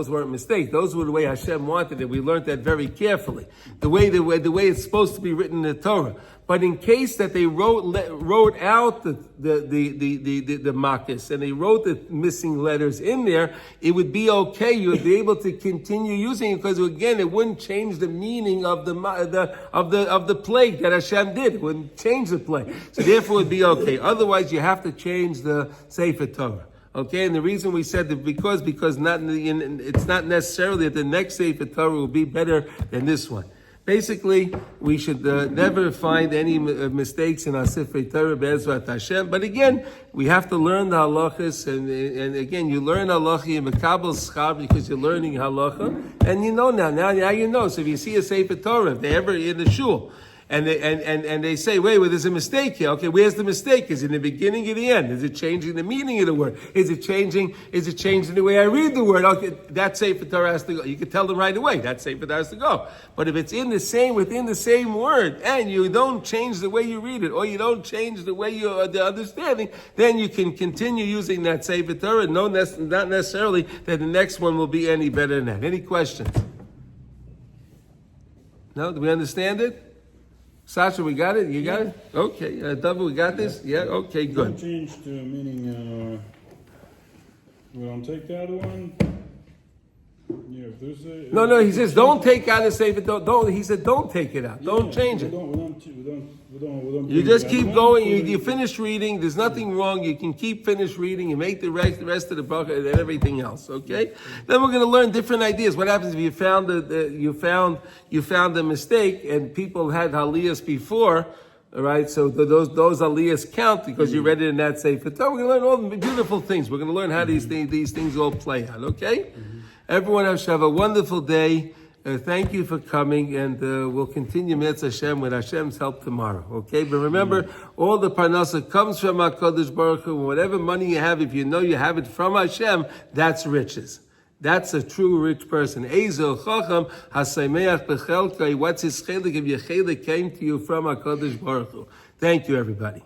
weren't mistakes. Those were the way Hashem wanted it. We learned that very carefully. The way it's supposed to be written in the Torah. But in case that they wrote out the makkos and they wrote the missing letters in there, it would be okay. You would be able to continue using it, because again, it wouldn't change the meaning of the plague that Hashem did. It wouldn't change the plague. So therefore, it would be okay. Otherwise, you have to change the Sefer Torah. Okay, and the reason we said that because it's not necessarily that the next Sefer Torah will be better than this one. Basically, we should never find any mistakes in our Sifrei Torah, Be'ezrat Hashem. But again, we have to learn the halachos, and again, you learn halacha in Mekabel Schar because you're learning halacha, and you know now you know. So if you see a Sefer Torah, if they're ever in the shul, and they say, wait, well, there's a mistake here. Okay, where's the mistake? Is it in the beginning or the end? Is it changing the meaning of the word? Is it changing the way I read the word? Okay, that Sefer Torah has to go. You can tell them right away, that Sefer Torah has to go. But if it's within the same word, and you don't change the way you read it, or you don't change the way the understanding, then you can continue using that Sefer Torah. Not necessarily that the next one will be any better than that. Any questions? No? Do we understand it? Sasha, we got it? You got it? Okay. David, we got this? Yeah? Okay, Don't good. change the meaning, we don't take the other one. Yeah, if there's a... No, he says, don't take out the Sefer Torah. He said, don't take it out. Don't change it. We don't You bring just the keep other going. one, You finish reading. There's nothing wrong. You can keep finish reading and make the rest of the book and everything else. Okay. Then we're going to learn different ideas. What happens if you found you found a mistake and people had aliyahs before? All right. So those aliyahs count because you read it in that Sefer Torah. We're going to learn all the beautiful things. We're going to learn how these things all play out. Okay. Everyone have a wonderful day. Thank you for coming, and we'll continue Mitzvah Hashem with Hashem's help tomorrow. Okay, but remember, all the parnasa comes from HaKadosh Baruch Hu. Whatever money you have, if you know you have it from Hashem, that's riches. That's a true rich person. Ezo Chacham Hasameach Bechelkai. What's his chelik if your chelik came to you from HaKadosh Baruch Hu? Thank you, everybody.